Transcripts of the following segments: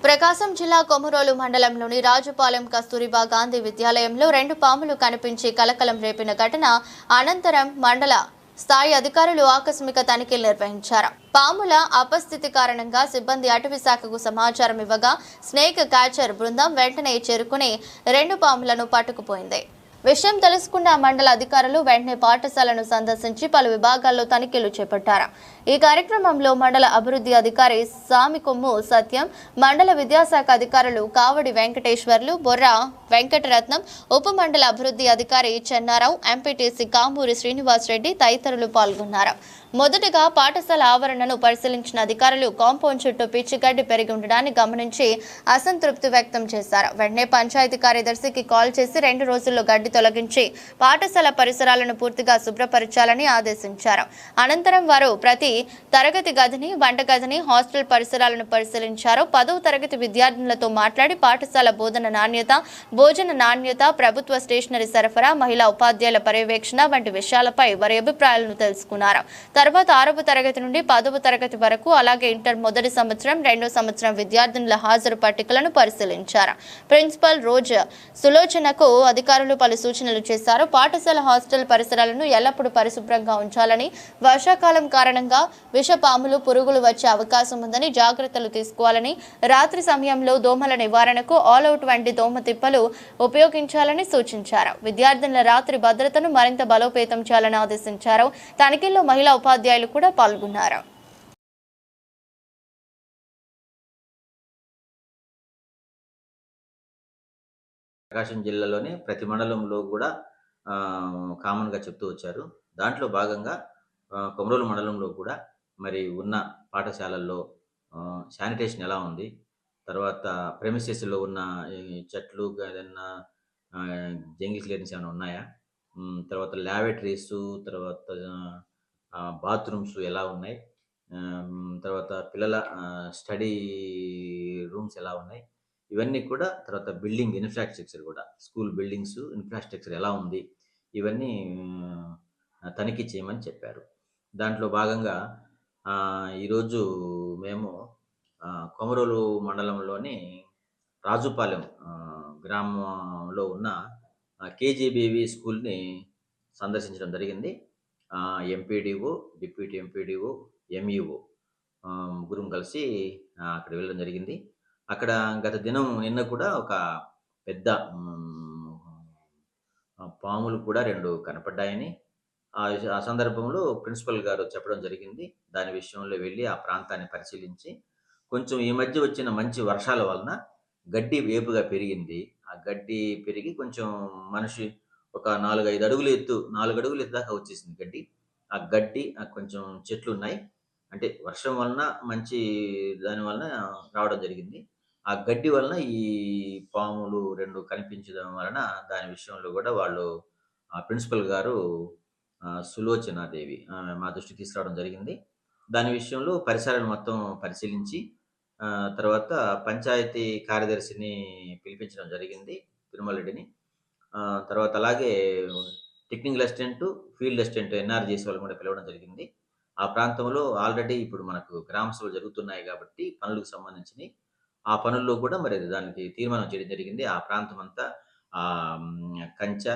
ప్రకాశం జిల్లా కొమరోలు మండలంలోని రాజుపాలెం కస్తూరిబా గాంధీ విద్యాలయంలో 2 పాములు కనిపించి కలకలం రేపిన ఘటన అనంతరం మండల స్థాయి అధికారులు ఆకస్మిక తనిఖీలు నిర్వహించారు. పాముల అపస్థితి కారణంగా సిబ్బంది అటవీ శాఖకు సమాచారం ఇవ్వగా స్నేక్ క్యాచర్ బృందం వెంటనే చేరుకుని 2 పాములను పట్టుకుపోయింది. విషయం తెలుసుకున్న మండల అధికారులు వెంటనే పాఠశాలను సందర్శించి పలు విభాగాల్లో తనిఖీలు చేపట్టారు. ఈ కార్యక్రమంలో మండల అభివృద్ధి అధికారి సామికొమ్ము సత్యం, మండల విద్యాశాఖ అధికారులు కావడి వెంకటేశ్వర్లు, బొర్రా వెంకటరత్నం, ఉప మండల అభివృద్ధి అధికారి చెన్నారావు, ఎంపీటీసీ కాంబూరి శ్రీనివాస్ రెడ్డి తదితరులు పాల్గొన్నారు. మొదటగా పాఠశాల ఆవరణను పరిశీలించిన అధికారులు కాంపౌండ్ చుట్టూ పిచ్చిగడ్డి పెరిగి ఉండడాన్ని గమనించి అసంతృప్తి వ్యక్తం చేశారు. వెంటనే పంచాయతీ కార్యదర్శికి కాల్ చేసి 2 రోజుల్లో గడ్డి తొలగించి పాఠశాల పరిసరాలను పూర్తిగా శుభ్రపరచాలని ఆదేశించారు. అనంతరం వారు ప్రతి తరగతి గదిని, వంటగదిని, హాస్టల్ పరిసరాలను పరిశీలించారు. 10వ తరగతి విద్యార్థులతో మాట్లాడి పాఠశాల బోధన నాణ్యత, భోజన నాణ్యత, ప్రభుత్వ స్టేషనరీ సరఫరా, మహిళా ఉపాధ్యాయుల పర్యవేక్షణ వంటి విషయాలపై వారి అభిప్రాయాలను తెలుసుకున్నారు. తర్వాత 6వ తరగతి నుండి 10వ తరగతి వరకు, అలాగే ఇంటర్ మొదటి సంవత్సరం, 2వ సంవత్సరం విద్యార్థుల హాజరు పట్టికలను పరిశీలించారు. ప్రిన్సిపల్ రోజు సులోచనకు అధికారులు పలు సూచనలు చేశారు. పాఠశాల హాస్టల్ పరిసరాలను ఎల్లప్పుడూ పరిశుభ్రంగా ఉంచాలని, వర్షాకాలం కారణంగా విషపాములు, పురుగులు వచ్చే అవకాశం ఉందని జాగ్రత్తలు తీసుకోవాలని, రాత్రి సమయంలో దోమల నివారణకు ఆల్అవుట్ వంటి దోమ తిప్పలు ఉపయోగించాలని సూచించారు. విద్యార్థుల రాత్రి భద్రతను మరింత బలోపేతం చేయాలని ఆదేశించారు. తనిఖీల్లో మహిళా ఉపాధ్యాయులు కూడా పాల్గొన్నారు. ప్రకాశం జిల్లాలోని ప్రతి మండలంలో కూడా కామన్గా చెప్తూ వచ్చారు. దాంట్లో భాగంగా కొమరోలు మండలంలో కూడా మరి ఉన్న పాఠశాలల్లో శానిటేషన్ ఎలా ఉంది, తర్వాత ప్రెమిసెస్లో ఉన్న చెట్లు ఏదైనా జంగిల్ క్లియరెన్స్ ఏమైనా ఉన్నాయా, తర్వాత ల్యాబొరేటరీస్, తర్వాత బాత్రూమ్స్ ఎలా ఉన్నాయి, తర్వాత పిల్లల స్టడీ రూమ్స్ ఎలా ఉన్నాయి, ఇవన్నీ కూడా, తర్వాత బిల్డింగ్ ఇన్ఫ్రాస్ట్రక్చర్ కూడా, స్కూల్ బిల్డింగ్స్ ఇన్ఫ్రాస్ట్రక్చర్ ఎలా ఉంది, ఇవన్నీ తనిఖీ చేయమని చెప్పారు. దాంట్లో భాగంగా ఈరోజు మేము కొమరోలు మండలంలోని రాజుపాలెం గ్రామంలో ఉన్న కేజీబీవి స్కూల్ని సందర్శించడం జరిగింది. ఎంపీడీఓ, డిప్యూటీ ఎంపీడీఓ, ఎంఈఓ ముగ్గురం కలిసి అక్కడ వెళ్ళడం జరిగింది. అక్కడ గత దినం నిన్న కూడా ఒక పెద్ద పాములు కూడా 2 కనపడ్డాయని, ఆ సందర్భంలో ప్రిన్సిపల్ గారు చెప్పడం జరిగింది. దాని విషయంలో వెళ్ళి ఆ ప్రాంతాన్ని పరిశీలించి, కొంచెం ఈ మధ్య వచ్చిన మంచి వర్షాల వలన గడ్డి వేపుగా పెరిగింది. ఆ గడ్డి పెరిగి కొంచెం మనిషి ఒక 4-5 అడుగులు ఎత్తు, 4 అడుగులు ఎత్తు దాకా వచ్చేసింది గడ్డి. ఆ గడ్డి కొంచెం చెట్లు ఉన్నాయి, అంటే వర్షం వలన మంచి దాని వలన రావడం జరిగింది. ఆ గడ్డి వలన ఈ పాములు 2 కనిపించడం వలన దాని విషయంలో కూడా వాళ్ళు ప్రిన్సిపల్ గారు సులోచనాదేవి మా దృష్టికి తీసుకురావడం జరిగింది. దాని విషయంలో పరిసరాలను మొత్తం పరిశీలించి తర్వాత పంచాయతీ కార్యదర్శిని పిలిపించడం జరిగింది, తిరుమల రెడ్డిని. తర్వాత అలాగే technical assistant, field assistant NRGC వాళ్ళని కూడా పిలవడం జరిగింది. ఆ ప్రాంతంలో ఆల్రెడీ ఇప్పుడు మనకు గ్రామ సభలు జరుగుతున్నాయి కాబట్టి పనులకు సంబంధించినవి, ఆ పనుల్లో కూడా మరి దానికి తీర్మానం చేయడం జరిగింది. ఆ ప్రాంతం అంతా కంచె,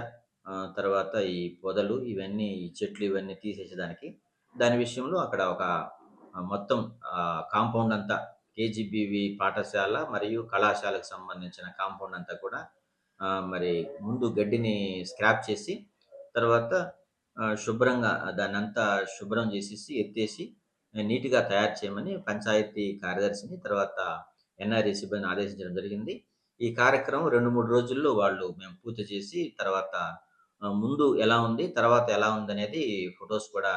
తర్వాత ఈ పొదలు, ఇవన్నీ ఈ చెట్లు ఇవన్నీ తీసేసేదానికి, దాని విషయంలో అక్కడ ఒక మొత్తం కాంపౌండ్ అంతా, కేజీబీవి పాఠశాల మరియు కళాశాలకు సంబంధించిన కాంపౌండ్ అంతా కూడా మరి ముందు గడ్డిని స్క్రాప్ చేసి, తర్వాత శుభ్రంగా దాన్ని అంతా శుభ్రం చేసేసి ఎత్తేసి నీట్గా తయారు చేయమని పంచాయతీ కార్యదర్శిని, తర్వాత ఎన్ఆర్ఈ సిబ్బందిని ఆదేశించడం జరిగింది. ఈ కార్యక్రమం 2-3 రోజుల్లో వాళ్ళు మేము పూర్తి చేసి, తర్వాత ముందు ఎలా ఉంది, తర్వాత ఎలా ఉంది అనేది ఫొటోస్ కూడా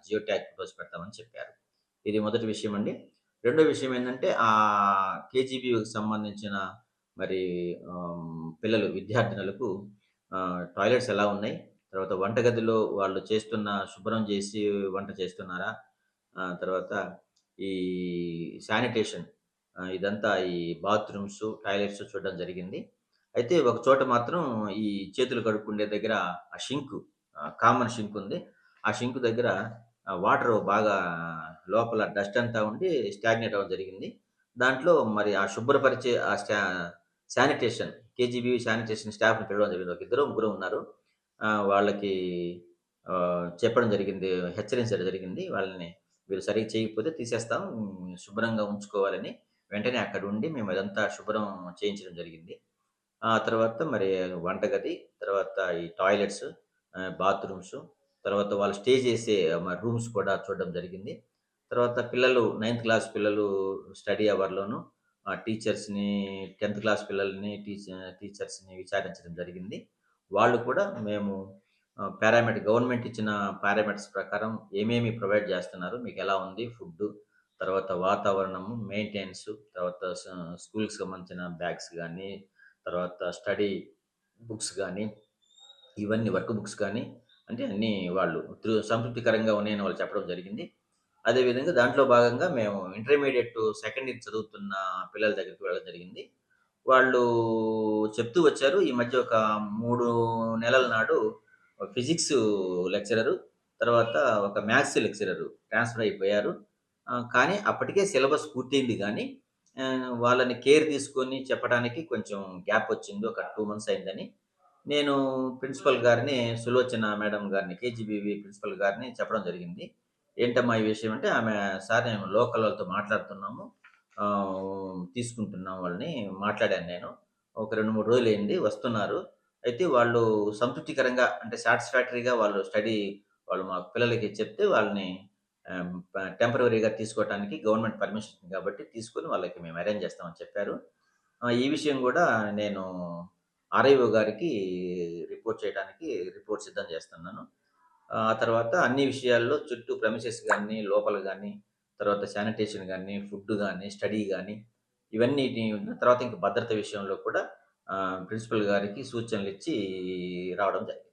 జియో ట్యాగ్ ఫొటోస్ పెడతామని చెప్పారు. ఇది మొదటి విషయం అండి. రెండో విషయం ఏంటంటే కేజీబీకి సంబంధించిన మరి పిల్లలు, విద్యార్థినులకు టాయిలెట్స్ ఎలా ఉన్నాయి, తర్వాత వంటగదిలో వాళ్ళు శుభ్రం చేసి వంట చేస్తున్నారా, తర్వాత ఈ శానిటేషన్ ఇదంతా, ఈ బాత్రూమ్స్, టాయిలెట్స్ చూడడం జరిగింది. అయితే ఒక చోట మాత్రం ఈ చేతులు కడుక్కునే దగ్గర ఆ షింక్, కామన్ షింక్ ఉంది. ఆ షింక్ దగ్గర వాటర్ బాగా లోపల డస్ట్ అంతా ఉండి స్టాగ్నేట్ అవ్వడం జరిగింది. దాంట్లో మరి ఆ శుభ్రపరిచే ఆ శానిటేషన్ కేజీబీవీ శానిటేషన్ స్టాఫ్‌ని పిలవడం జరిగింది. ఒక ఇద్దరో, ముగ్గురో ఉన్నారు. వాళ్ళకి చెప్పడం జరిగింది. హెచ్చరించడం జరిగింది. వాళ్ళని మీరు సరిగ్గా చేయకపోతే తీసేస్తాం. శుభ్రంగా ఉంచుకోవాలని. వెంటనే అక్కడుండి మేము అదంతా శుభ్రం చేయించడం జరిగింది. ఆ తర్వాత మరి వంటగది, తర్వాత ఈ టాయిలెట్స్, బాత్రూమ్స్, తర్వాత వాళ్ళు స్టే చేసే మరి రూమ్స్ కూడా చూడడం జరిగింది. తర్వాత పిల్లలు నైన్త్ క్లాస్ పిల్లలు స్టడీ అవర్‌లోను టీచర్స్‌ని 10థ్ క్లాస్ పిల్లల్ని టీచర్స్‌ని విచారించడం జరిగింది. వాళ్ళు కూడా మేము గవర్నమెంట్ ఇచ్చిన పారామీటర్స్ ప్రకారం ఏమేమి ప్రొవైడ్ చేస్తున్నారు? మీకెలా ఉంది ఫుడ్డు, తర్వాత వాతావరణము, మెయింటెనెన్స్, తర్వాత స్కూల్‌కి సంబంధించిన బ్యాగ్స్ గానీ, తర్వాత స్టడీ బుక్స్ గానీ, ఇవన్నీ వర్క్ బుక్స్ కానీ, అంటే అన్నీ వాళ్ళు సంతృప్తికరంగా ఉన్నాయని వాళ్ళు చెప్పడం జరిగింది. అదేవిధంగా దాంట్లో భాగంగా మేము ఇంటర్మీడియేట్ సెకండ్ ఇయర్ చదువుతున్న పిల్లల దగ్గరికి వెళ్ళడం జరిగింది. వాళ్ళు చెప్తూ వచ్చారు. ఈ మధ్య ఒక 3 నెలల నాడు ఫిజిక్స్ లెక్చరరు, తర్వాత ఒక మ్యాథ్స్ లెక్చరరు ట్రాన్స్‌ఫర్ అయిపోయారు. కానీ అప్పటికే సిలబస్ పూర్తయింది గానీ, వాళ్ళని కేర్ తీసుకొని చెప్పడానికి కొంచెం గ్యాప్ వచ్చింది. ఒక 2 మంత్స్ అయిందని. నేను ప్రిన్సిపల్ గారిని సులోచన మేడం గారిని కేజీబీవీ ప్రిన్సిపల్ గారిని చెప్పడం జరిగింది. ఏంటమ్మా ఈ విషయం అంటే ఆమె సార్ మేము లోకల్ వాళ్ళతో మాట్లాడుతున్నాము. తీసుకుంటున్నాం వాళ్ళని మాట్లాడాను నేను. ఒక 2, 3 రోజులయింది వస్తున్నారు. అయితే వాళ్ళు సంతృప్తికరంగా అంటే సాటిస్ఫాక్టరీగా వాళ్ళు మా పిల్లలకి చెప్తే వాళ్ళని టెంపరరీగా తీసుకోవటానికి గవర్నమెంట్ పర్మిషన్ ఉంది కాబట్టి తీసుకొని వాళ్ళకి మేము అరేంజ్ చేస్తామని చెప్పారు. ఈ విషయం గూడా నేను ఆర్‌ఐఓ గారికి రిపోర్ట్ చేయడానికి రిపోర్ట్ సిద్ధం చేస్తున్నాను. ఆ తర్వాత అన్ని విషయాల్లో చుట్టూ ప్రెమిసెస్ గాని, లోపల గాని, తర్వాత శానిటేషన్ గాని, ఫుడ్ గాని, స్టడీ గాని ఇవన్నిటి తర్వాత ఇంక భద్రత విషయంలో కూడా ప్రిన్సిపల్ గారికి సూచనలిచ్చి రావడం జరిగింది.